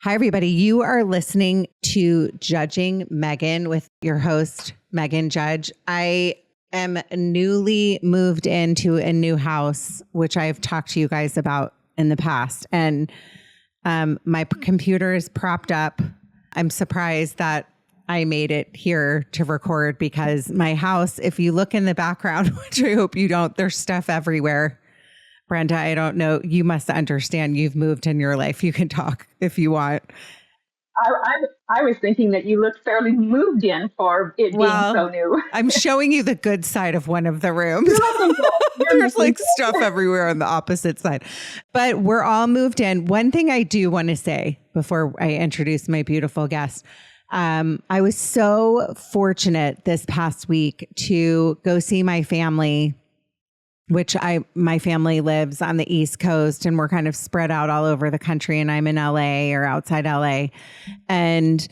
Hi, everybody. You are listening to Judging Meghan with your host, Meghan Judge. I am newly moved into a new house, which I've talked to you guys about in the past. And my computer is propped up. I'm surprised that I made it here to record because my house, if you look in the background, which I hope you don't, there's stuff everywhere. Brenda, I don't know. You must understand. You've moved in your life. You can talk if you want. I was thinking that you looked fairly moved in for it being so new. I'm showing you the good side of one of the rooms. There's like stuff everywhere on the opposite side. But we're all moved in. One thing I do want to say before I introduce my beautiful guest, I was so fortunate this past week to go see my family, which my family lives on the East Coast and we're kind of spread out all over the country, and I'm in LA or outside LA. And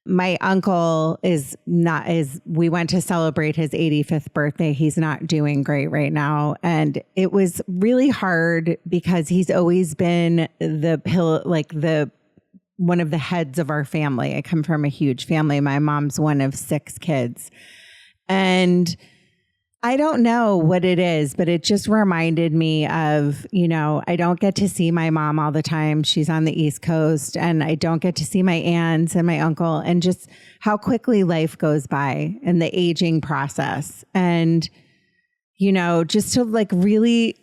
my uncle we wwend to celebrate his 85th birthday. He's not doing great right now. And it was really hard because he's always been one of the heads of our family. I come from a huge family. My mom's one of 6 kids. And I don't know what it is, but it just reminded me of, I don't get to see my mom all the time. She's on the East Coast, and I don't get to see my aunts and my uncle, and just how quickly life goes by and the aging process. And, just to really,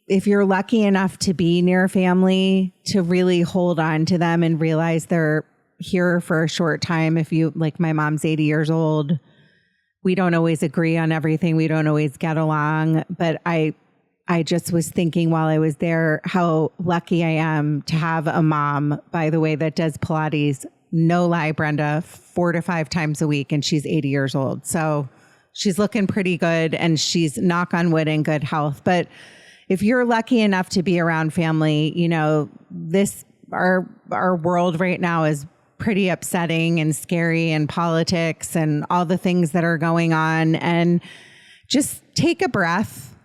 if you're lucky enough to be near family, to really hold on to them and realize they're here for a short time. If you, like, my mom's 80 years old. We don't always agree on everything. We don't always get along. But I just was thinking while I was there how lucky I am to have a mom, by the way, that does Pilates, no lie, Brenda, 4 to 5 times a week. And she's 80 years old. So she's looking pretty good, and she's, knock on wood, in good health. But if you're lucky enough to be around family, our world right now is pretty upsetting and scary, and politics and all the things that are going on. And just take a breath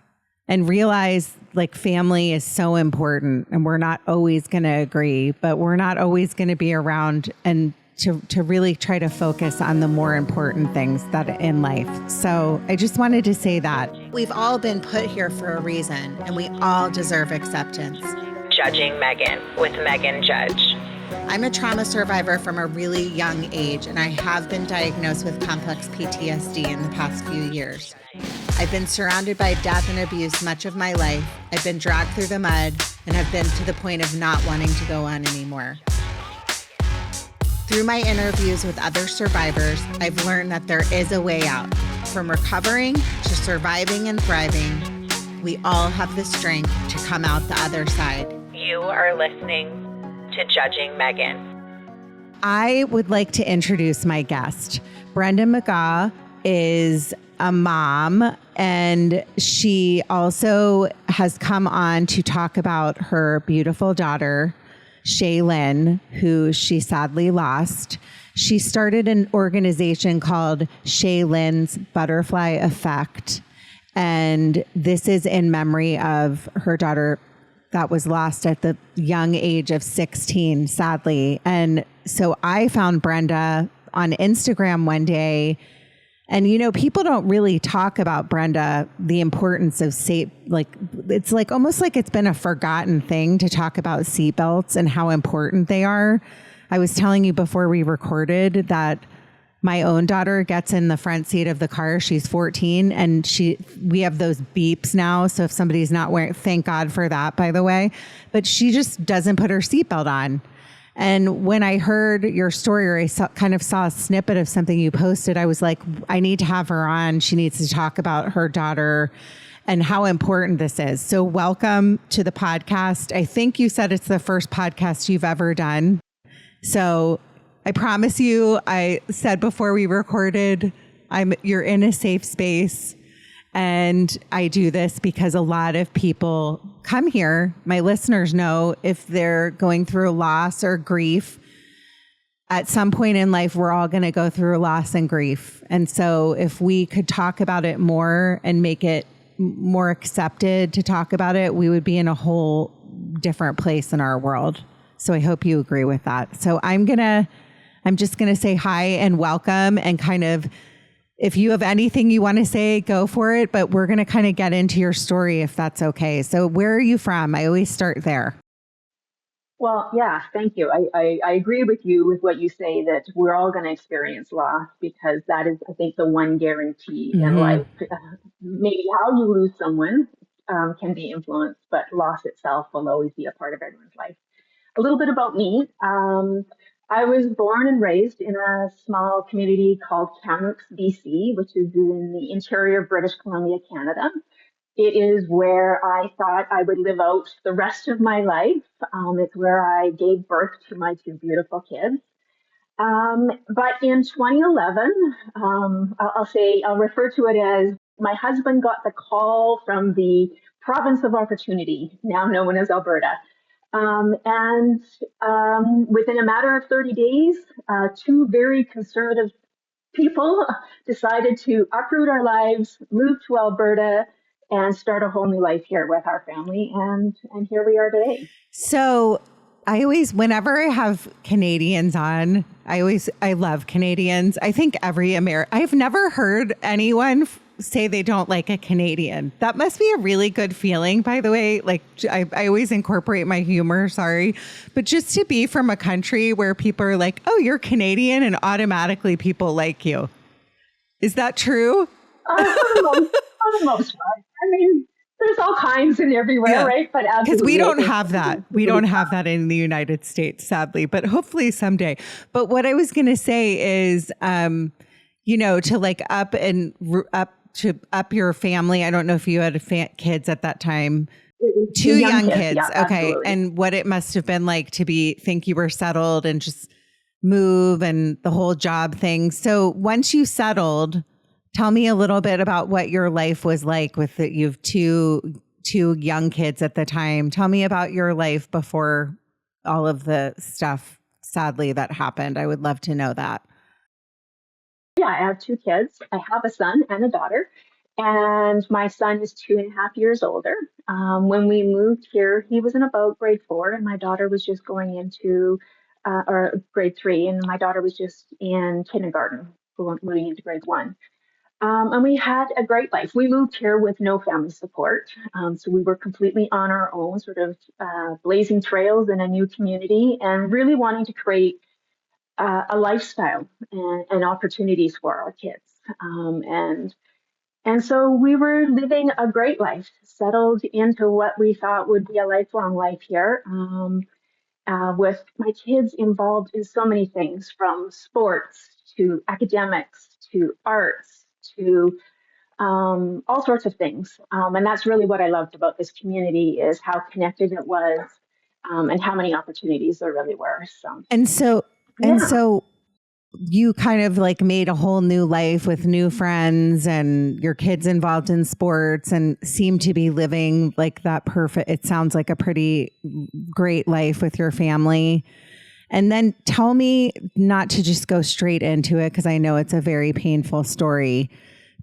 and realize, family is so important, and we're not always going to agree, but we're not always going to be around, and to really try to focus on the more important things that in life. So I just wanted to say that we've all been put here for a reason, and we all deserve acceptance. Judging Meghan with Meghan Judge. I'm a trauma survivor from a really young age, and I have been diagnosed with complex PTSD in the past few years. I've been surrounded by death and abuse much of my life. I've been dragged through the mud and have been to the point of not wanting to go on anymore. Through my interviews with other survivors, I've learned that there is a way out. From recovering to surviving and thriving, we all have the strength to come out the other side. You are listening to Judging Meghan. I would like to introduce my guest. Brenda Mcgaw is a mom, and she also has come on to talk about her beautiful daughter, Shailene, who she sadly lost. She started an organization called Shailene's Butterfly Effect, and this is in memory of her daughter that was lost at the young age of 16, sadly. And so I found Brenda on Instagram one day, and people don't really talk about Brenda, the importance of it's almost like it's been a forgotten thing to talk about seatbelts and how important they are. I was telling you before we recorded that my own daughter gets in the front seat of the car. She's 14, and we have those beeps now. So if somebody's not wearing, thank God for that, by the way, but she just doesn't put her seatbelt on. And when I heard your story, or I saw a snippet of something you posted, I was like, I need to have her on. She needs to talk about her daughter and how important this is. So welcome to the podcast. I think you said it's the first podcast you've ever done. So I promise you, I said before we recorded, you're in a safe space. And I do this because a lot of people come here. My listeners know if they're going through loss or grief, at some point in life, we're all going to go through loss and grief. And so if we could talk about it more and make it more accepted to talk about it, we would be in a whole different place in our world. So I hope you agree with that. So I'm just going to say hi and welcome, and kind of, if you have anything you want to say, go for it. But we're going to kind of get into your story if that's okay. So where are you from? I always start there. Well, yeah, thank you. I agree with you with what you say, that we're all going to experience loss, because that is, I think, the one guarantee in Mm-hmm. life. Maybe how you lose someone can be influenced, but loss itself will always be a part of everyone's life. A little bit about me. I was born and raised in a small community called Kamloops, BC, which is in the interior of British Columbia, Canada. It is where I thought I would live out the rest of my life. It's where I gave birth to my two beautiful kids. But in 2011, I'll refer to it as my husband got the call from the province of opportunity, now known as Alberta. And within a matter of 30 days, two very conservative people decided to uproot our lives, move to Alberta, and start a whole new life here with our family. And here we are today. So I always, whenever I have Canadians on, I love Canadians. I think I've never heard anyone say they don't like a Canadian. That must be a really good feeling, by the way. Like, I always incorporate my humor, sorry. But just to be from a country where people are like, oh, you're Canadian, and automatically people like you. Is that true? For the most part. I mean, there's all kinds and everywhere, right? But because we don't have that. We don't have that in the United States, sadly, but hopefully someday. But what I was going to say is, to like up your family. I don't know if you had kids at that time. Two young kids. Yeah, okay. Absolutely. And what it must have been like to think you were settled and just move and the whole job thing. So once you settled, tell me a little bit about what your life was like with you have two young kids at the time. Tell me about your life before all of the stuff, sadly, that happened. I would love to know that. Yeah, I have two kids. I have a son and a daughter, and my son is 2.5 years older. When we moved here, he was in about grade 4, and my daughter was just going into or grade 3, and my daughter was just in kindergarten, moving into grade 1. And we had a great life. We moved here with no family support. So we were completely on our own, sort of blazing trails in a new community, and really wanting to create a lifestyle and opportunities for our kids. And so we were living a great life, settled into what we thought would be a lifelong life here, with my kids involved in so many things, from sports to academics to arts to all sorts of things. And that's really what I loved about this community, is how connected it was, and how many opportunities there really were. So you kind of like made a whole new life with new friends and your kids involved in sports, and seemed to be living like that perfect. It sounds like a pretty great life with your family. And then tell me, not to just go straight into it, because I know it's a very painful story,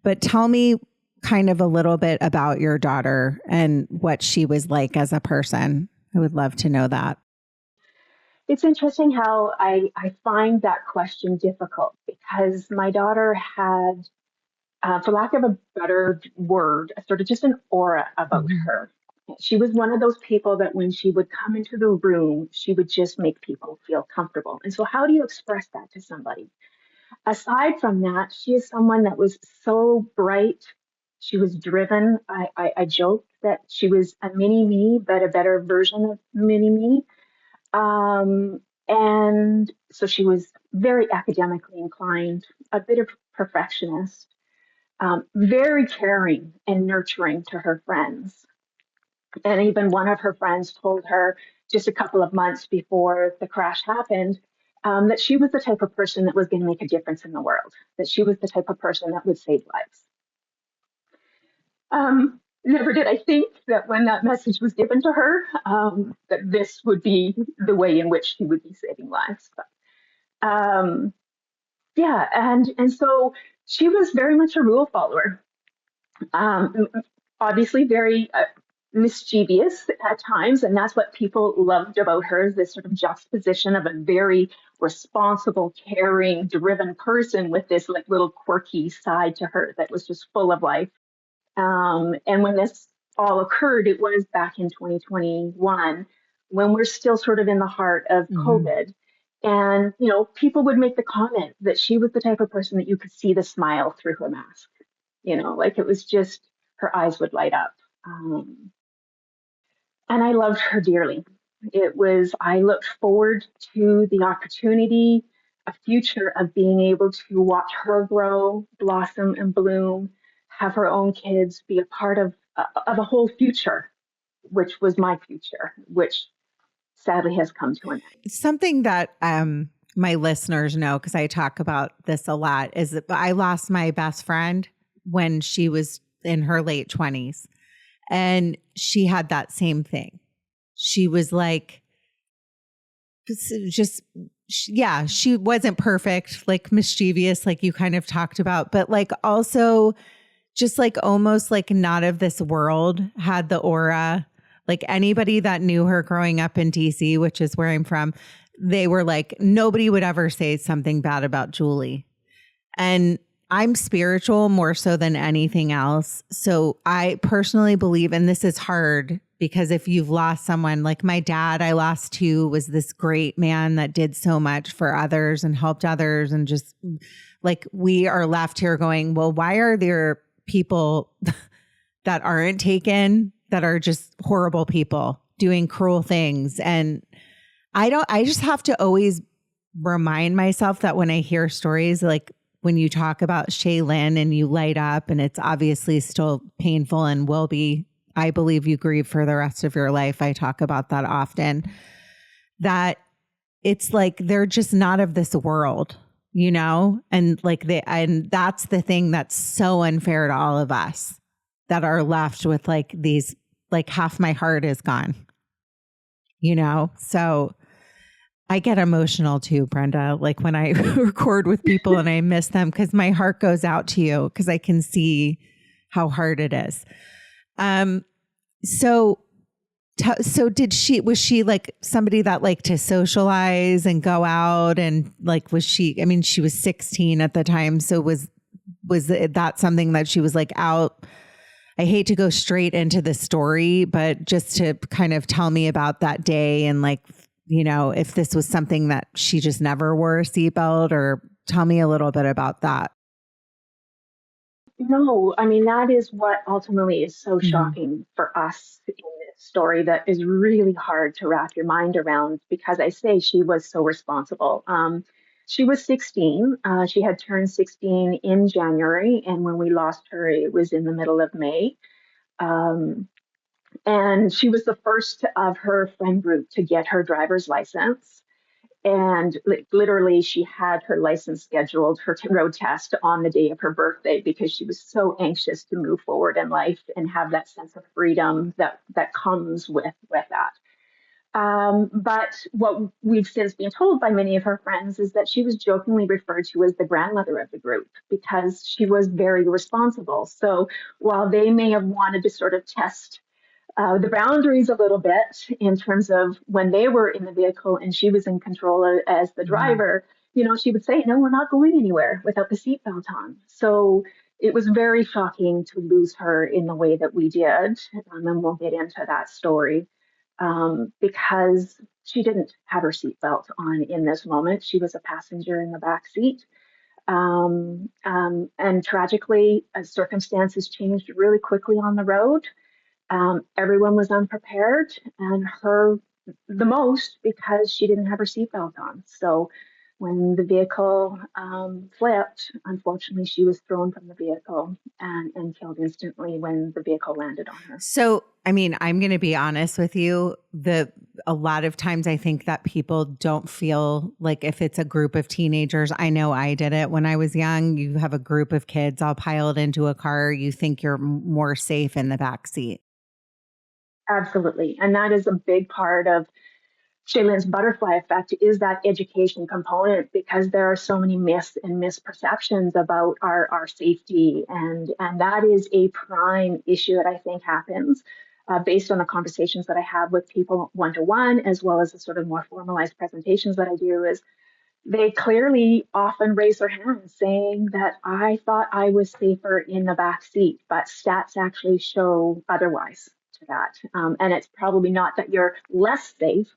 but tell me kind of a little bit about your daughter and what she was like as a person. I would love to know that. It's interesting how I find that question difficult, because my daughter had, for lack of a better word, sort of just an aura about her. She was one of those people that when she would come into the room, she would just make people feel comfortable. And so, how do you express that to somebody? Aside from that, she is someone that was so bright. She was driven. I joke that she was a mini me, but a better version of mini me. And so she was very academically inclined, a bit of perfectionist, very caring and nurturing to her friends. And even one of her friends told her just a couple of months before the crash happened, that she was the type of person that was going to make a difference in the world, that she was the type of person that would save lives. Never did I think that when that message was given to her, that this would be the way in which she would be saving lives. But, yeah, and so she was very much a rule follower. Obviously, very mischievous at times, and that's what people loved about her, is this sort of juxtaposition of a very responsible, caring, driven person with this like little quirky side to her that was just full of life. And when this all occurred, it was back in 2021, when we're still sort of in the heart of Mm-hmm. COVID. And, you know, people would make the comment that she was the type of person that you could see the smile through her mask. You know, like it was just, her eyes would light up. And I loved her dearly. I looked forward to the opportunity, a future of being able to watch her grow, blossom, and bloom, have her own kids, be a part of a whole future, which was my future, which sadly has come to an end. Something that my listeners know, because I talk about this a lot, is that I lost my best friend when she was in her late 20s. And she had that same thing. She was like, she wasn't perfect, like mischievous, like you kind of talked about, but like also just like almost like not of this world, had the aura. Like anybody that knew her growing up in DC, which is where I'm from, they were like, nobody would ever say something bad about Julie. And I'm spiritual more so than anything else. So I personally believe, and this is hard because if you've lost someone, like my dad, I lost too, was this great man that did so much for others and helped others. And just like we are left here going, well, why are there people that aren't taken that are just horrible people doing cruel things? And I just have to always remind myself that when I hear stories like when you talk about Shailene and you light up, and it's obviously still painful and will be, I believe you grieve for the rest of your life. I talk about that often, that it's like they're just not of this world, you know? And and that's the thing that's so unfair to all of us that are left with like these, like half my heart is gone, you know? So I get emotional too, Brenda, like when I record with people and I miss them, because my heart goes out to you because I can see how hard it is. So was she like somebody that liked to socialize and go out, and like, I mean, she was 16 at the time. So was that something that she was like out? I hate to go straight into the story, but just to kind of tell me about that day and like, you know, if this was something that she just never wore a seatbelt, or tell me a little bit about that. No, I mean, that is what ultimately is so Mm-hmm. shocking for us in this story, that is really hard to wrap your mind around, because I say she was so responsible. She was 16. She had turned 16 in January, and when we lost her, it was in the middle of May. And she was the first of her friend group to get her driver's license. And literally, she had her license scheduled, her road test, on the day of her birthday, because she was so anxious to move forward in life and have that sense of freedom that comes with that. But what we've since been told by many of her friends is that she was jokingly referred to as the grandmother of the group because she was very responsible. So while they may have wanted to sort of test the boundaries a little bit in terms of when they were in the vehicle and she was in control as the driver, you know, she would say, no, we're not going anywhere without the seatbelt on. So it was very shocking to lose her in the way that we did. And we'll get into that story because she didn't have her seatbelt on in this moment. She was a passenger in the back seat. And tragically, circumstances changed really quickly on the road. Everyone was unprepared, and her the most, because she didn't have her seatbelt on. So when the vehicle flipped, unfortunately, she was thrown from the vehicle and killed instantly when the vehicle landed on her. So, I mean, I'm going to be honest with you. A lot of times I think that people don't feel like, if it's a group of teenagers, I know I did it when I was young. You have a group of kids all piled into a car. You think you're more safe in the back seat. Absolutely. And that is a big part of Shailene's butterfly effect, is that education component, because there are so many myths and misperceptions about our safety. And that is a prime issue that I think happens. based on the conversations that I have with people one-to-one, as well as the sort of more formalized presentations that I do, is they clearly often raise their hands saying that I thought I was safer in the back seat, but stats actually show otherwise to that. And it's probably not that you're less safe.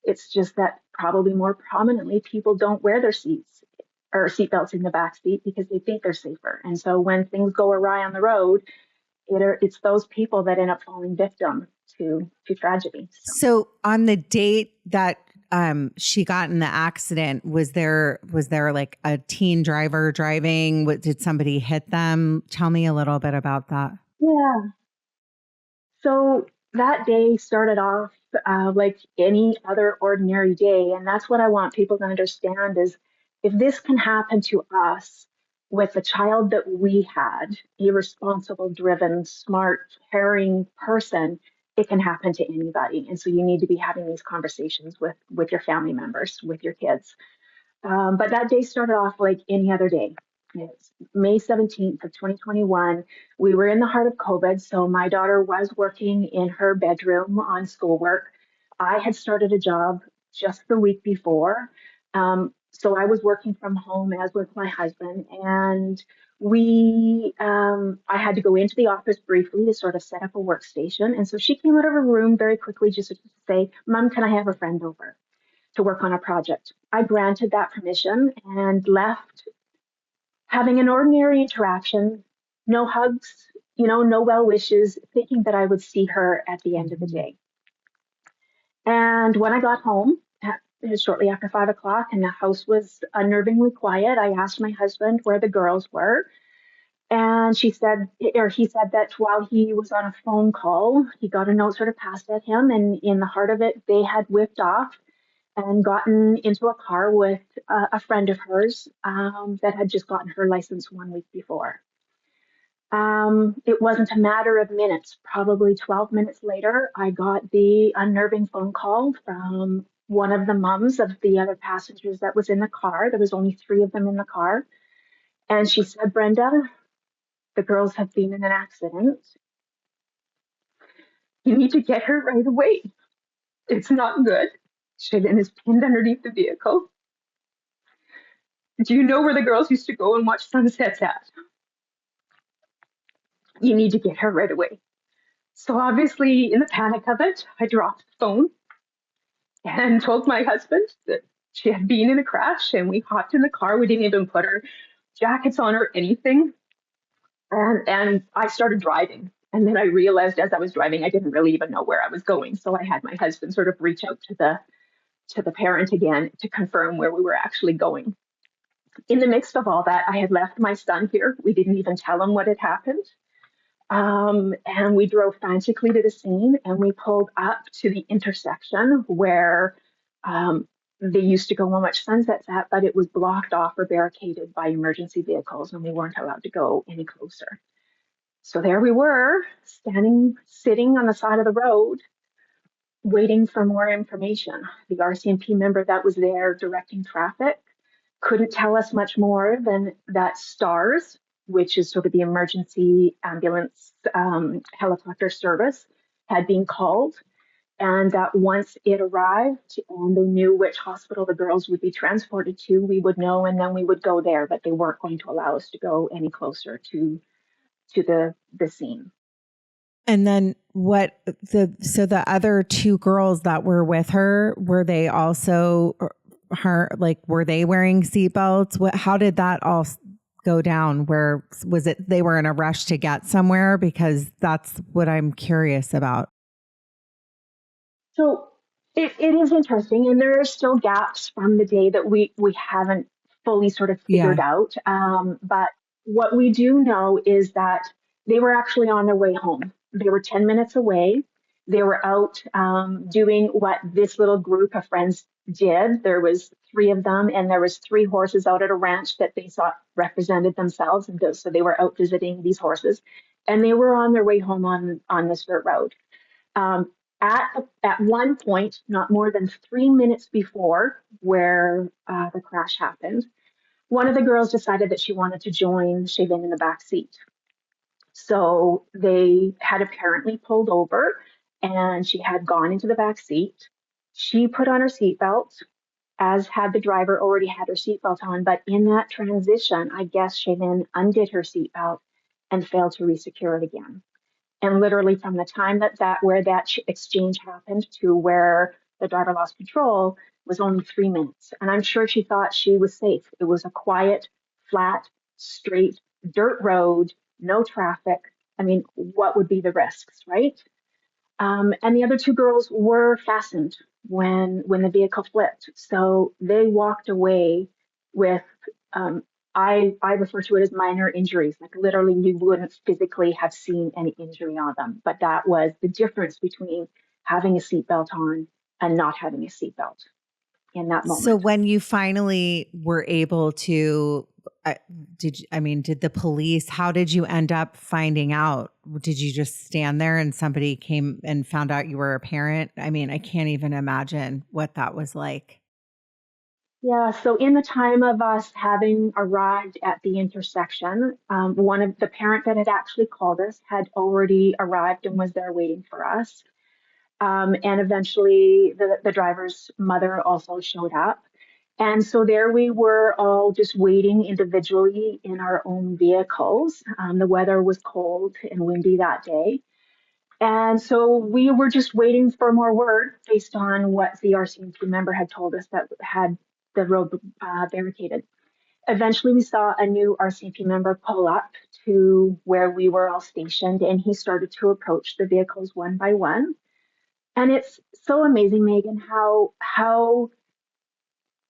It's just that probably more prominently, people don't wear their seats or seatbelts in the back seat because they think they're safer. And so when things go awry on the road, it's those people that end up falling victim to tragedy. So on the date that she got in the accident, was there like a teen driver driving? Did somebody hit them? Tell me a little bit about that. Yeah. So that day started off like any other ordinary day. And that's what I want people to understand is if this can happen to us with a child that we had, irresponsible, driven, smart, caring person, it can happen to anybody. And so you need to be having these conversations with your family members, with your kids. But that day started off like any other day. It's May 17th of 2021. We were in the heart of COVID, so my daughter was working in her bedroom on schoolwork. I had started a job just the week before. So I was working from home as with my husband, and I had to go into the office briefly to sort of set up a workstation. And so she came out of her room very quickly just to say, "Mom, can I have a friend over to work on a project?" I granted that permission and left, having an ordinary interaction, no hugs, no well wishes, thinking that I would see her at the end of the day. And when I got home, shortly after 5 o'clock, and the house was unnervingly quiet, I asked my husband where the girls were. And he said that while he was on a phone call, he got a note sort of passed at him, and in the heart of it, they had whipped off and gotten into a car with a friend of hers that had just gotten her license 1 week before. It wasn't a matter of minutes, probably 12 minutes later, I got the unnerving phone call from one of the moms of the other passengers that was in the car. There was only 3 of them in the car. And she said, "Brenda, the girls have been in an accident. You need to get her right away. It's not good. Shailene is pinned underneath the vehicle. Do you know where the girls used to go and watch sunsets at? You need to get her right away." So obviously, in the panic of it, I dropped the phone and told my husband that she had been in a crash, and we hopped in the car. We didn't even put our jackets on or anything. And I started driving. And then I realized as I was driving, I didn't really even know where I was going. So I had my husband sort of reach out to the parent again to confirm where we were actually going. In the midst of all that, I had left my son here. We didn't even tell him what had happened. And we drove frantically to the scene, and we pulled up to the intersection where they used to go and watch sunsets at, but it was blocked off or barricaded by emergency vehicles, and we weren't allowed to go any closer. So there we were, sitting on the side of the road, waiting for more information. The RCMP member that was there directing traffic couldn't tell us much more than that STARS, which is sort of the emergency ambulance helicopter service, had been called, and that once it arrived and they knew which hospital the girls would be transported to, we would know, and then we would go there, but they weren't going to allow us to go any closer to the scene. And then so the other 2 girls that were with her, were they also were they wearing seatbelts? How did that all go down? Where was it? They were in a rush to get somewhere, because that's what I'm curious about. So it is interesting, and there are still gaps from the day that we haven't fully sort of figured out. But what we do know is that they were actually on their way home. They were 10 minutes away. They were out doing what this little group of friends did. There was 3 of them, and there was 3 horses out at a ranch that they thought represented themselves. And so they were out visiting these horses, and they were on their way home on this dirt road. At one point, not more than 3 minutes before where the crash happened, one of the girls decided that she wanted to join Shailene in the back seat. So they had apparently pulled over, and she had gone into the back seat. She put on her seatbelt, as had the driver already had her seatbelt on. But in that transition, I guess Shailene undid her seatbelt and failed to resecure it again. And literally from the time where that exchange happened to where the driver lost control was only 3 minutes. And I'm sure she thought she was safe. It was a quiet, flat, straight, dirt road, no traffic. I mean, what would be the risks, right? And the other two girls were fastened when the vehicle flipped. So they walked away with, I refer to it as minor injuries. Like literally, you wouldn't physically have seen any injury on them. But that was the difference between having a seatbelt on and not having a seatbelt in that moment. So when you finally were able to, did the police, how did you end up finding out? Did you just stand there and somebody came and found out you were a parent? I mean, I can't even imagine what that was like. Yeah, so in the time of us having arrived at the intersection, one of the parent that had actually called us had already arrived and was there waiting for us. And eventually the driver's mother also showed up. And so there we were all just waiting individually in our own vehicles. The weather was cold and windy that day. And so we were just waiting for more word based on what the RCMP member had told us that had the road barricaded. Eventually, we saw a new RCMP member pull up to where we were all stationed, and he started to approach the vehicles one by one. And it's so amazing, Meghan, how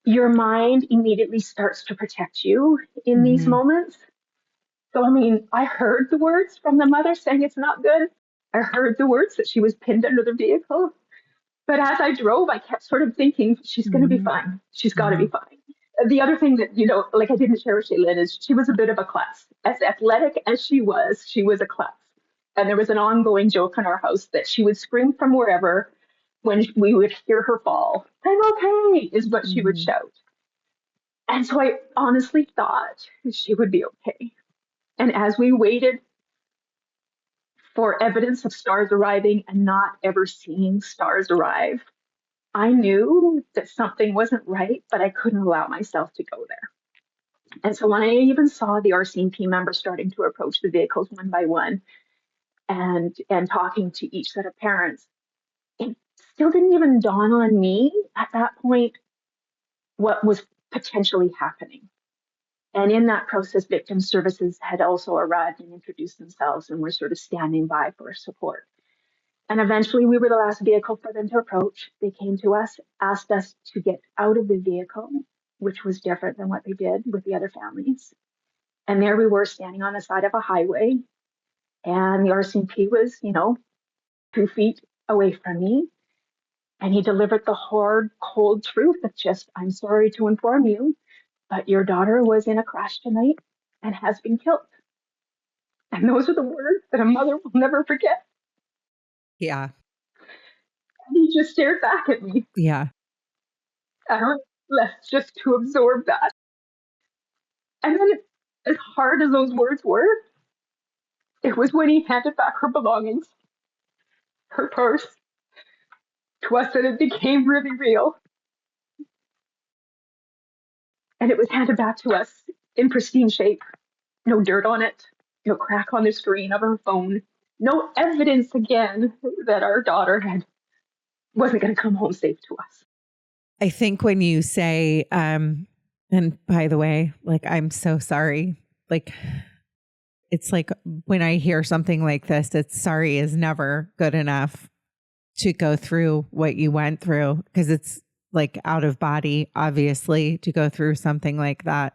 your mind immediately starts to protect you in these moments. So, I mean, I heard the words from the mother saying it's not good. I heard the words that she was pinned under the vehicle. But as I drove, I kept sort of thinking, she's going to be fine. She's got to be fine. The other thing that, like I didn't share with Shailene is she was a bit of a klutz. As athletic as she was a klutz. And there was an ongoing joke in our house that she would scream from wherever when we would hear her fall. I'm okay, is what she would shout. And so I honestly thought she would be okay. And as we waited for evidence of stars arriving and not ever seeing stars arrive, I knew that something wasn't right, but I couldn't allow myself to go there. And so when I even saw the RCMP members starting to approach the vehicles one by one and talking to each set of parents, it still didn't even dawn on me at that point what was potentially happening. And in that process, victim services had also arrived and introduced themselves and were sort of standing by for support. And eventually we were the last vehicle for them to approach. They came to us, asked us to get out of the vehicle, which was different than what they did with the other families. And there we were standing on the side of a highway. And the RCMP was, 2 feet away from me. And he delivered the hard, cold truth of just, I'm sorry to inform you, but your daughter was in a crash tonight and has been killed. And those are the words that a mother will never forget. Yeah. And he just stared back at me. Yeah. I was left just to absorb that. And then, as hard as those words were, it was when he handed back her belongings, her purse, to us that it became really real. And it was handed back to us in pristine shape. No dirt on it, no crack on the screen of her phone, no evidence again that our daughter wasn't going to come home safe to us. I think when you say, and by the way, like, I'm so sorry. Like, it's like when I hear something like this, it's sorry is never good enough to go through what you went through, because it's like out of body, obviously, to go through something like that.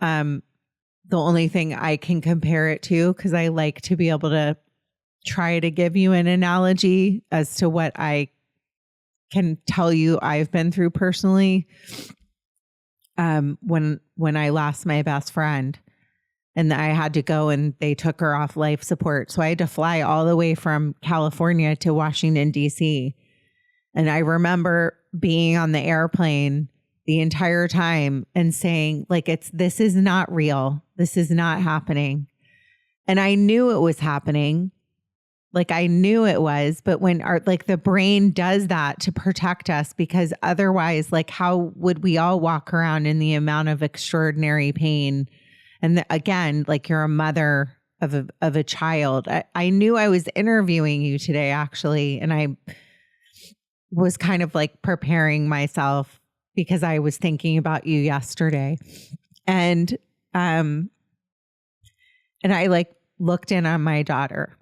The only thing I can compare it to, because I like to be able to try to give you an analogy as to what I can tell you I've been through personally. When I lost my best friend and I had to go and they took her off life support. So I had to fly all the way from California to Washington, D.C. And I remember being on the airplane the entire time and saying, like, this is not real. This is not happening. And I knew it was happening. Like I knew it was, but when the brain does that to protect us, because otherwise, like how would we all walk around in the amount of extraordinary pain? And again, like you're a mother of a child. I knew I was interviewing you today, actually, and I was kind of like preparing myself because I was thinking about you yesterday, and I like looked in on my daughter.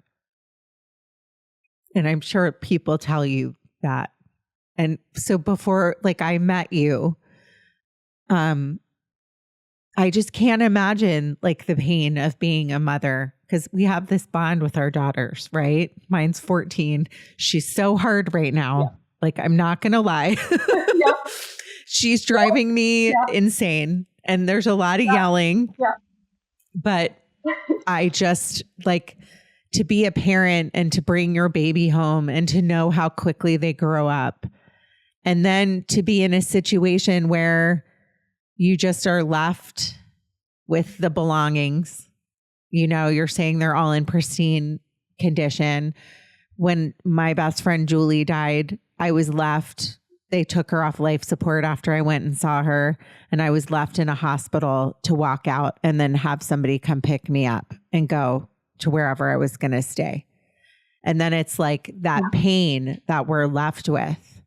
And I'm sure people tell you that. And so before like I met you, I just can't imagine like the pain of being a mother, because we have this bond with our daughters, right? Mine's 14. She's so hard right now. Yeah. Like, I'm not going to lie. Yeah. She's driving me insane. And there's a lot of yelling. Yeah. But I just like to be a parent and to bring your baby home and to know how quickly they grow up. And then to be in a situation where you just are left with the belongings. You know, you're saying they're all in pristine condition. When my best friend Julie died, I was left. They took her off life support after I went and saw her. And I was left in a hospital to walk out and then have somebody come pick me up and go to wherever I was going to stay. And then it's like that pain that we're left with.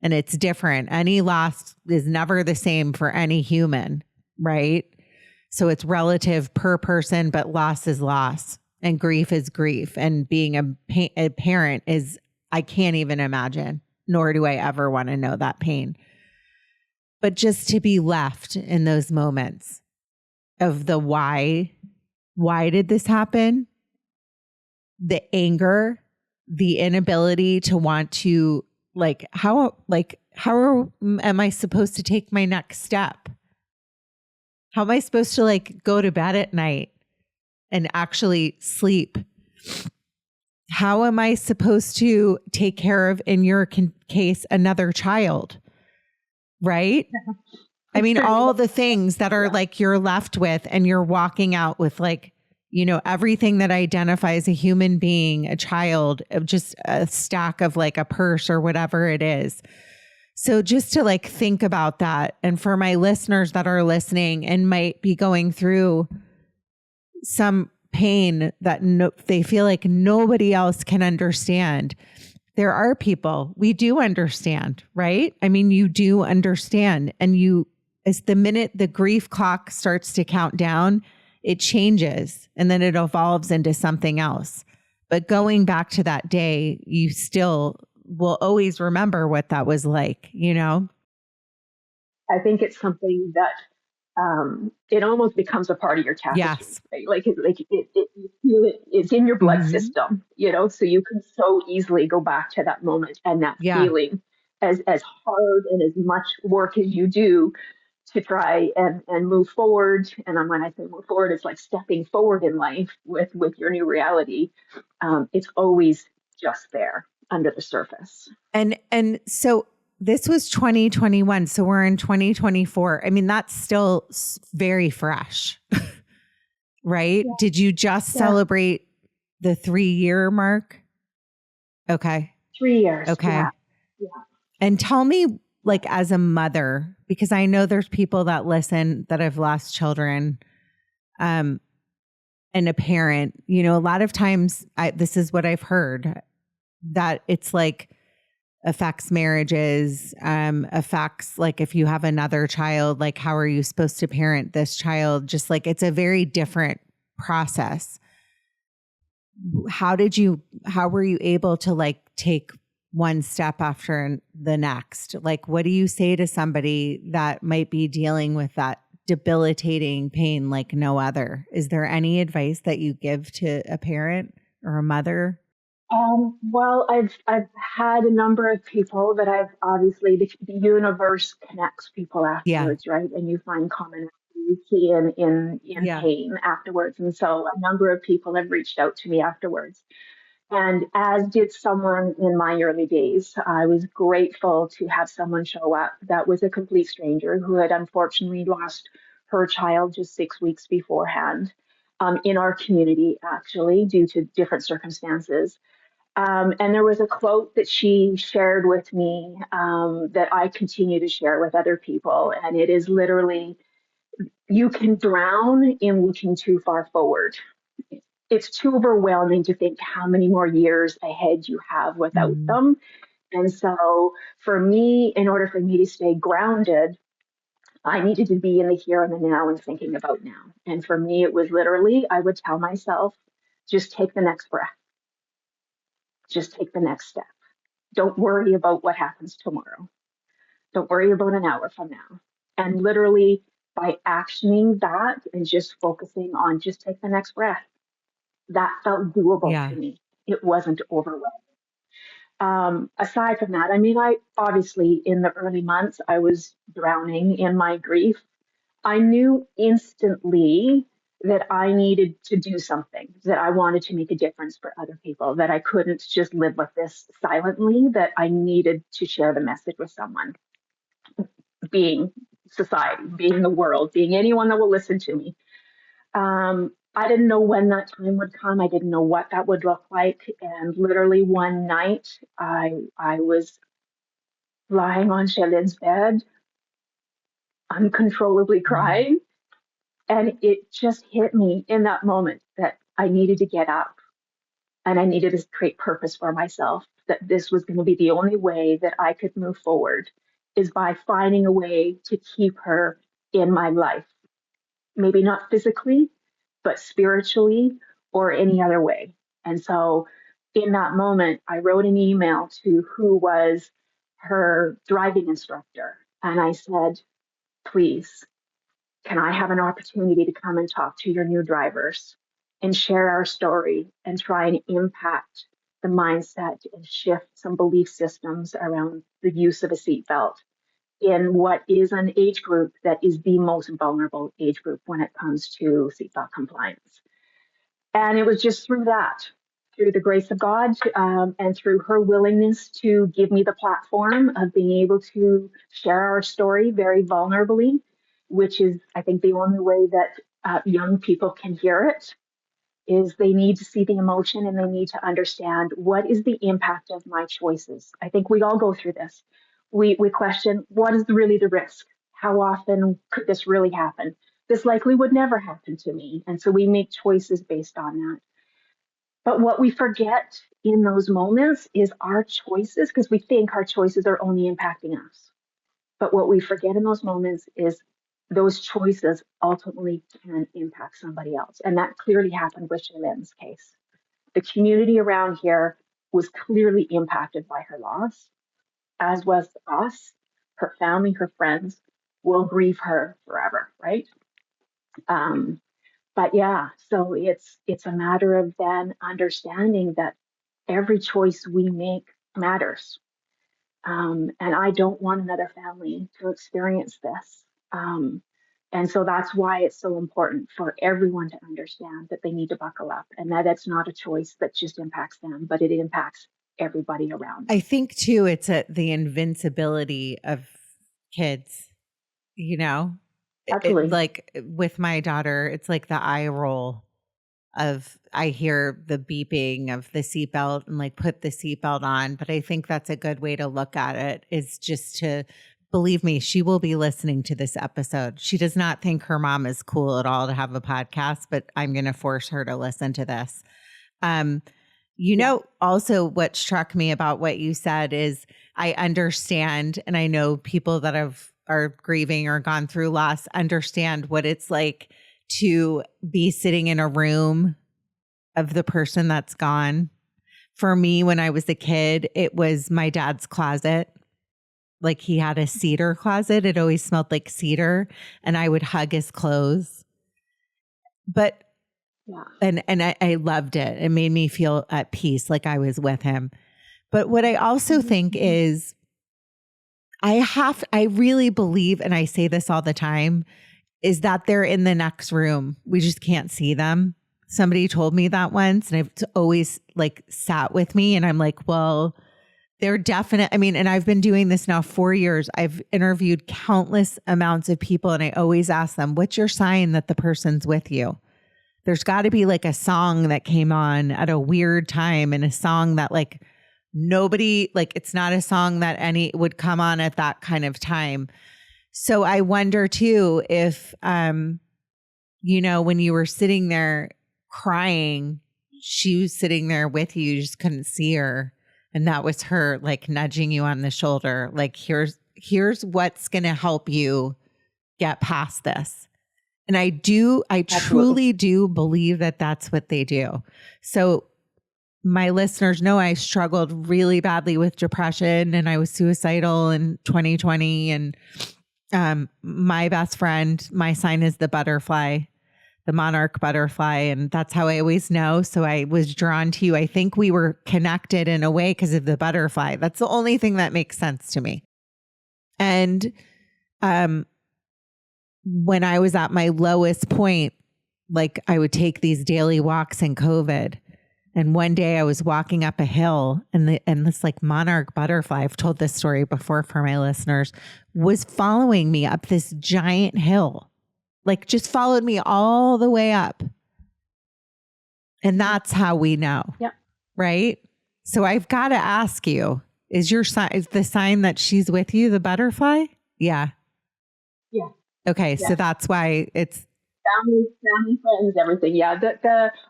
And it's different. Any loss is never the same for any human, right? So it's relative per person, but loss is loss and grief is grief. And being a parent is, I can't even imagine, nor do I ever want to know that pain. But just to be left in those moments of the why did this happen? The anger, the inability to want to how am I supposed to take my next step? How am I supposed to like go to bed at night and actually sleep? How am I supposed to take care of, in your case, another child? Right? I mean, all the things that are like you're left with, and you're walking out with like, you know, everything that identifies a human being, a child, just a stack of like a purse or whatever it is. So just to like think about that. And for my listeners that are listening and might be going through some pain that they feel like nobody else can understand. There are people we do understand, right? I mean, you do understand. And as the minute the grief clock starts to count down, it changes and then it evolves into something else. But going back to that day, you still will always remember what that was like, you know? I think it's something that it almost becomes a part of your tapestry. Yes. Right? Like you feel it's in your blood system, you know, so you can so easily go back to that moment and that feeling as hard and as much work as you do to try and move forward. And when I say move forward, it's like stepping forward in life with your new reality. It's always just there under the surface. And so this was 2021. So we're in 2024. I mean, that's still very fresh, right? Yeah. Did you just celebrate the 3-year mark? Okay. 3 years. Okay. Yeah. And tell me, like, as a mother, because I know there's people that listen that have lost children, and a parent, you know, a lot of times this is what I've heard, that it's like affects marriages, affects like if you have another child, like how are you supposed to parent this child? Just like it's a very different process. How were you able to like take one step after the next? Like, what do you say to somebody that might be dealing with that debilitating pain like no other? Is there any advice that you give to a parent or a mother? Well, I've had a number of people that I've obviously the universe connects people afterwards, right? And you find commonality in pain afterwards. And so a number of people have reached out to me afterwards. And as did someone in my early days. I was grateful to have someone show up that was a complete stranger who had unfortunately lost her child just 6 weeks beforehand. in our community, actually, due to different circumstances. And there was a quote that she shared with me that I continue to share with other people. And it is literally, you can drown in looking too far forward. It's too overwhelming to think how many more years ahead you have without them. And so for me, in order for me to stay grounded, I needed to be in the here and the now and thinking about now. And for me, it was literally, I would tell myself, just take the next breath, just take the next step. Don't worry about what happens tomorrow. Don't worry about an hour from now. And literally, by actioning that and just focusing on just take the next breath, that felt doable Yeah. to me. It wasn't overwhelming. Aside from that, I mean, I obviously in the early months, I was drowning in my grief. I knew instantly that I needed to do something, that I wanted to make a difference for other people, that I couldn't just live with this silently, that I needed to share the message with someone, being society, being the world, being anyone that will listen to me. I didn't know when that time would come. I didn't know what that would look like. And literally one night, I was lying on Shailene's bed, uncontrollably crying. And it just hit me in that moment that I needed to get up and I needed to create purpose for myself, that this was going to be the only way that I could move forward is by finding a way to keep her in my life. Maybe not physically, but spiritually or any other way. And so in that moment, I wrote an email to who was her driving instructor. And I said, please, can I have an opportunity to come and talk to your new drivers and share our story and try and impact the mindset and shift some belief systems around the use of a seatbelt in what is an age group that is the most vulnerable age group when it comes to seatbelt compliance. And it was just through that, through the grace of God, and through her willingness to give me the platform of being able to share our story very vulnerably, which is, I think, the only way that young people can hear it, is they need to see the emotion and they need to understand what is the impact of my choices. I think we all go through this. We question, what is really the risk? How often could this really happen? This likely would never happen to me. And so we make choices based on that. But what we forget in those moments is our choices, because we think our choices are only impacting us. But what we forget in those moments is those choices ultimately can impact somebody else. And that clearly happened with Shailene's case. The community around here was clearly impacted by her loss, as was us. Her family, her friends will grieve her forever, right? But yeah, so it's a matter of then understanding that every choice we make matters. And I don't want another family to experience this. And so that's why it's so important for everyone to understand that they need to buckle up and that it's not a choice that just impacts them, but it impacts everybody around them. I think too, it's the invincibility of kids, you know, Absolutely. like with my daughter, it's like the eye roll of, I hear the beeping of the seatbelt and like put the seatbelt on. But I think that's a good way to look at it, is just to, believe me, she will be listening to this episode. She does not think her mom is cool at all to have a podcast, but I'm going to force her to listen to this. You know, also what struck me about what you said is I understand, and I know people that are grieving or gone through loss understand what it's like to be sitting in a room of the person that's gone. For me, when I was a kid, it was my dad's closet. Like, he had a cedar closet. It always smelled like cedar, and I would hug his clothes. But Yeah. and I loved it. It made me feel at peace, like I was with him. But what I also think is I really believe, and I say this all the time, is that they're in the next room. We just can't see them. Somebody told me that once, and it's always like sat with me. And I'm like, well, they're definite. I mean, and I've been doing this now 4 years. I've interviewed countless amounts of people, and I always ask them, what's your sign that the person's with you? There's got to be like a song that came on at a weird time, and a song that like nobody, like it's not a song that any would come on at that kind of time. So I wonder too if, you know, when you were sitting there crying, she was sitting there with you, you just couldn't see her. And that was her like nudging you on the shoulder. Like, here's what's going to help you get past this. And I truly do believe that that's what they do. So my listeners know I struggled really badly with depression, and I was suicidal in 2020. And my best friend, my sign is the butterfly, the monarch butterfly. And that's how I always know. So I was drawn to you. I think we were connected in a way because of the butterfly. That's the only thing that makes sense to me. And when I was at my lowest point, like I would take these daily walks in COVID. And one day I was walking up a hill, and this like monarch butterfly, I've told this story before for my listeners, was following me up this giant hill, like just followed me all the way up. And that's how we know. Yep. Right? So I've got to ask you, is the sign that she's with you the butterfly? Yeah. Yeah. Okay. Yeah. So that's why it's family, friends, everything. Yeah.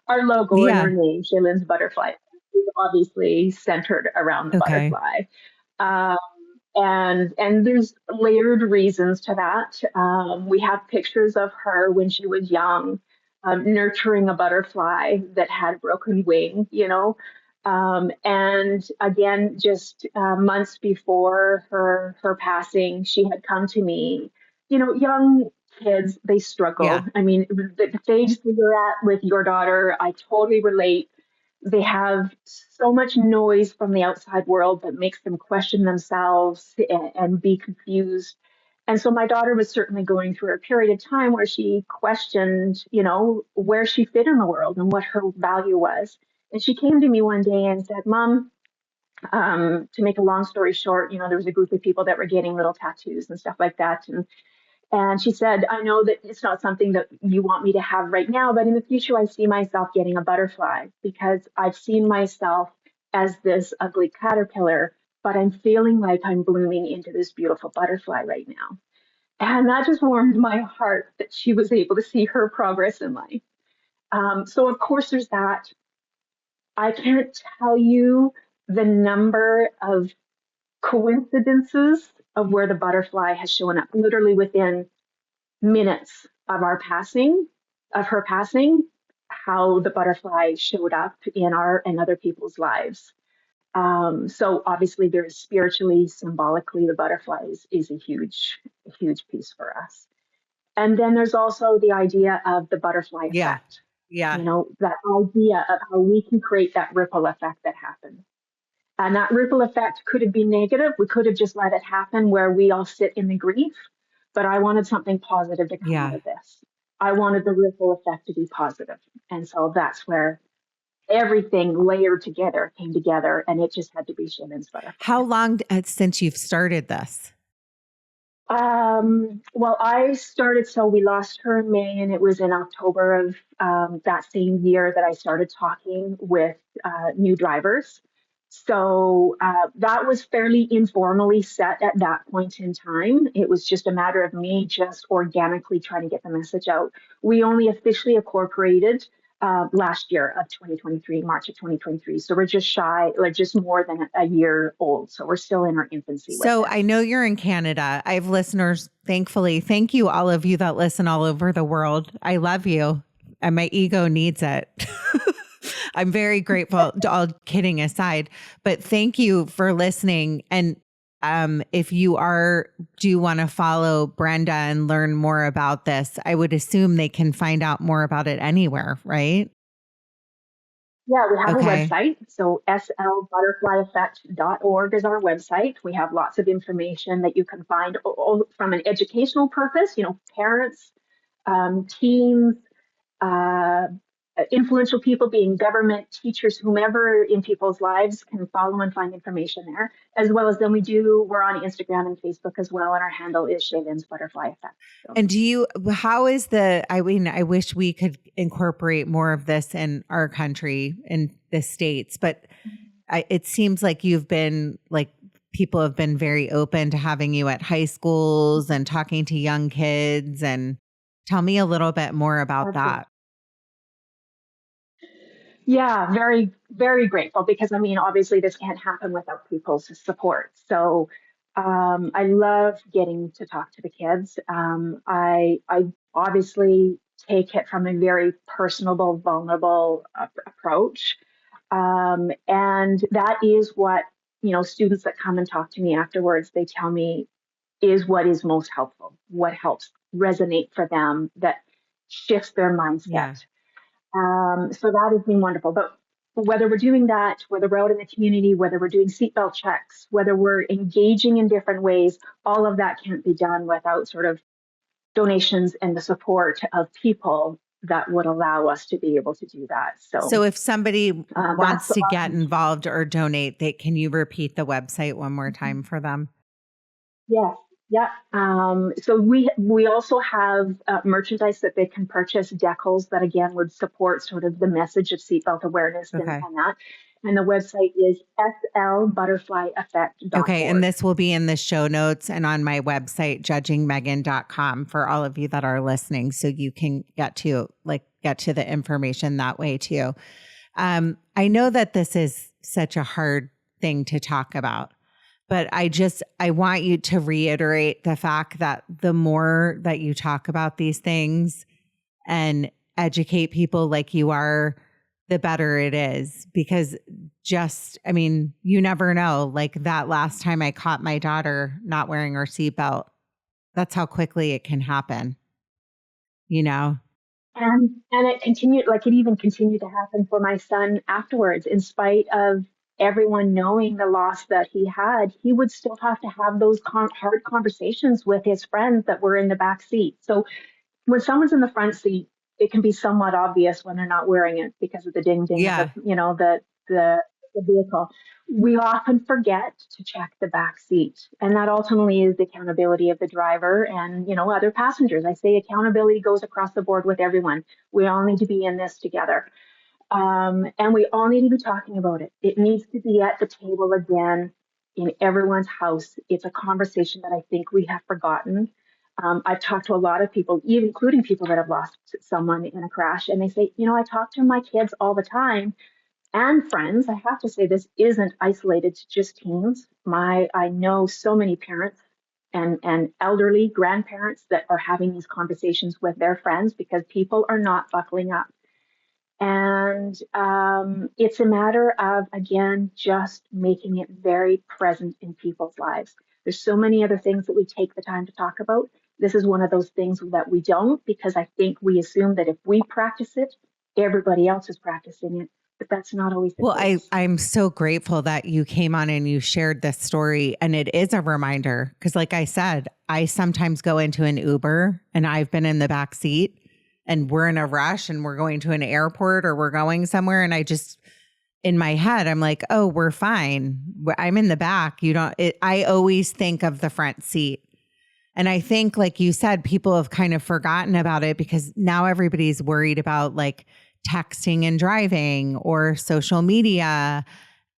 Our logo and our name, Shailene's butterfly, is obviously centered around the butterfly. And there's layered reasons to that. We have pictures of her when she was young, nurturing a butterfly that had a broken wing, you know. And again, just months before her passing, she had come to me. You know, young kids, they struggle. Yeah. I mean, the stage that you're at with your daughter, I totally relate. They have so much noise from the outside world that makes them question themselves and be confused. And so my daughter was certainly going through a period of time where she questioned, you know, where she fit in the world and what her value was. And she came to me one day and said, Mom, to make a long story short, you know, there was a group of people that were getting little tattoos and stuff like that. And she said, I know that it's not something that you want me to have right now, but in the future, I see myself getting a butterfly because I've seen myself as this ugly caterpillar, but I'm feeling like I'm blooming into this beautiful butterfly right now. And that just warmed my heart that she was able to see her progress in life. So, of course, there's that. I can't tell you the number of coincidences of where the butterfly has shown up, literally within minutes of her passing, how the butterfly showed up in our and other people's lives. So obviously there's spiritually, symbolically, the butterfly is a huge piece for us. And then there's also the idea of the butterfly effect. Yeah. You know, that idea of how we can create that ripple effect that happens. And that ripple effect could have been negative. We could have just let it happen where we all sit in the grief. But I wanted something positive to come out of this. I wanted the ripple effect to be positive. And so that's where everything layered together came together, and it just had to be Shailene's butterfly. How long since you've started this? Well, I started, so we lost her in May, and it was in October of that same year that I started talking with new drivers. So that was fairly informally set at that point in time. It was just a matter of me just organically trying to get the message out. We only officially incorporated last year of 2023, March of 2023. So we're just shy, like just more than a year old. So we're still in our infancy. So I know you're in Canada. I have listeners, thankfully. Thank you, all of you that listen all over the world. I love you. And my ego needs it. I'm very grateful, all kidding aside, but thank you for listening. And if you do want to follow Brenda and learn more about this, I would assume they can find out more about it anywhere, right? Yeah, we have a website. So slbutterflyeffect.org is our website. We have lots of information that you can find from an educational purpose, you know, parents, teens, influential people, being government, teachers, whomever in people's lives, can follow and find information there. As well as then we're on Instagram and Facebook as well, and our handle is Shailene's Butterfly Effect. So. And I wish we could incorporate more of this in our country, in the States, but it seems like people have been very open to having you at high schools and talking to young kids. And tell me a little bit more about that. Yeah, very, very grateful, because obviously this can't happen without people's support. So I love getting to talk to the kids. I obviously take it from a very personable, vulnerable approach. And that is what, students that come and talk to me afterwards, they tell me is what is most helpful, what helps resonate for them, that shifts their mindset. Yeah. So that has been wonderful. But whether we're doing that, whether we're out in the community, whether we're doing seatbelt checks, whether we're engaging in different ways, all of that can't be done without sort of donations and the support of people that would allow us to be able to do that. So if somebody wants to get involved or donate, can you repeat the website one more time for them? Yes. Yeah. So we also have merchandise that they can purchase, decals that again would support sort of the message of seatbelt awareness and that. And the website is slbutterflyeffect.org. Okay. And this will be in the show notes and on my website, judgingmegan.com, for all of you that are listening. So you can get to the information that way too. I know that this is such a hard thing to talk about, but I want you to reiterate the fact that the more that you talk about these things and educate people like you are, the better it is. Because you never know, like that last time I caught my daughter not wearing her seatbelt, that's how quickly it can happen, And it even continued to happen for my son afterwards. In spite of everyone knowing the loss that he had, he would still have to have those hard conversations with his friends that were in the back seat. So when someone's in the front seat, it can be somewhat obvious when they're not wearing it because of the ding ding of the vehicle. We often forget to check the back seat, and that ultimately is the accountability of the driver and other passengers. I say accountability goes across the board with everyone. We all need to be in this together. And we all need to be talking about it. It needs to be at the table again in everyone's house. It's a conversation that I think we have forgotten. I've talked to a lot of people, even including people that have lost someone in a crash, and they say, I talk to my kids all the time and friends. I have to say this isn't isolated to just teens. I know so many parents and elderly grandparents that are having these conversations with their friends because people are not buckling up. And it's a matter of, again, just making it very present in people's lives. There's so many other things that we take the time to talk about. This is one of those things that we don't, because I think we assume that if we practice it, everybody else is practicing it. But that's not always the case. I'm so grateful that you came on and you shared this story. And it is a reminder, because like I said, I sometimes go into an Uber and I've been in the back seat and we're in a rush and we're going to an airport or we're going somewhere. And in my head, I'm like, oh, we're fine. I'm in the back. I always think of the front seat. And I think, like you said, people have kind of forgotten about it because now everybody's worried about like texting and driving or social media.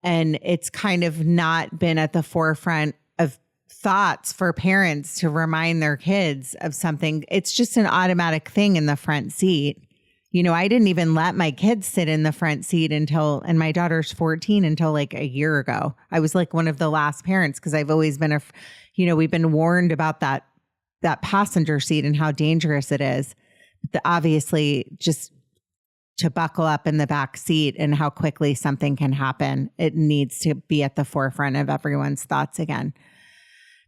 And it's kind of not been at the forefront of thoughts for parents to remind their kids of something. It's just an automatic thing in the front seat. I didn't even let my kids sit in the front seat and my daughter's 14 until like a year ago. I was like one of the last parents because I've always been we've been warned about that passenger seat and how dangerous it is. Obviously, just to buckle up in the back seat and how quickly something can happen, it needs to be at the forefront of everyone's thoughts again.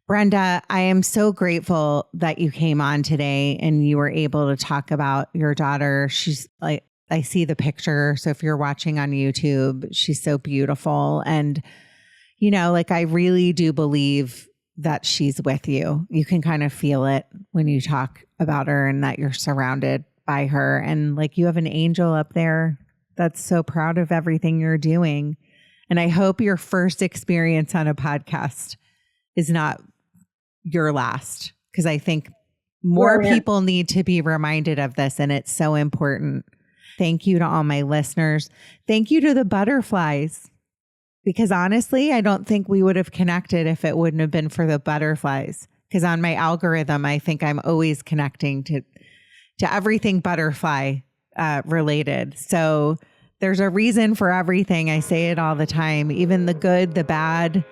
Brenda, I am so grateful that you came on today and you were able to talk about your daughter. She's like, I see the picture. So if you're watching on YouTube, she's so beautiful. And, I really do believe that she's with you. You can kind of feel it when you talk about her and that you're surrounded by her. And like, you have an angel up there that's so proud of everything you're doing. And I hope your first experience on a podcast is not your last, because I think more people need to be reminded of this, and it's so important. Thank you to all my listeners. Thank you to the butterflies, because honestly, I don't think we would have connected if it wouldn't have been for the butterflies. Because on my algorithm, I think I'm always connecting to everything butterfly related. So there's a reason for everything. I say it all the time, even the good, the bad.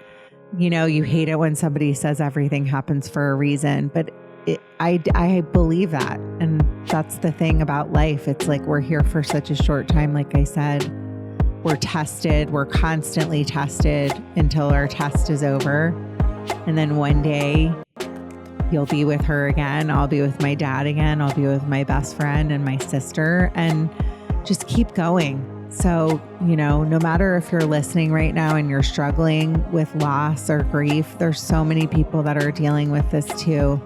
You know, you hate it when somebody says everything happens for a reason, but I believe that. And that's the thing about life. It's like, we're here for such a short time. Like I said, we're tested. We're constantly tested until our test is over. And then one day you'll be with her again. I'll be with my dad again. I'll be with my best friend and my sister, and just keep going. So, you know, no matter if you're listening right now and you're struggling with loss or grief, there's so many people that are dealing with this too.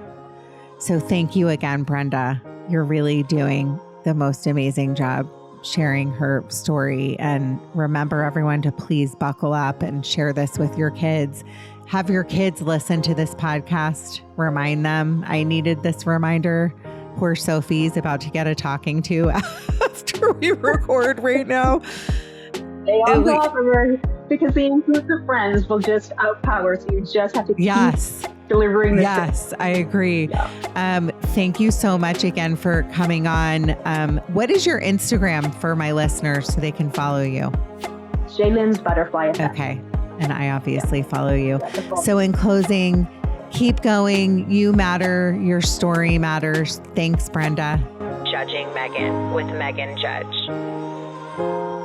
So thank you again, Brenda. You're really doing the most amazing job sharing her story. And remember, everyone, to please buckle up and share this with your kids. Have your kids listen to this podcast. Remind them. I needed this reminder. Poor Sophie's about to get a talking to after we record right now. They all go for her, because the influence of friends will just outpower. So you just have to keep delivering this. Yes, I agree. Yeah. Thank you so much again for coming on. What is your Instagram for my listeners so they can follow you? Shailene's Butterfly Effect. Okay. And I obviously follow you. So in closing, keep going. You matter. Your story matters. Thanks, Brenda. Judging Meghan with Meghan Judge.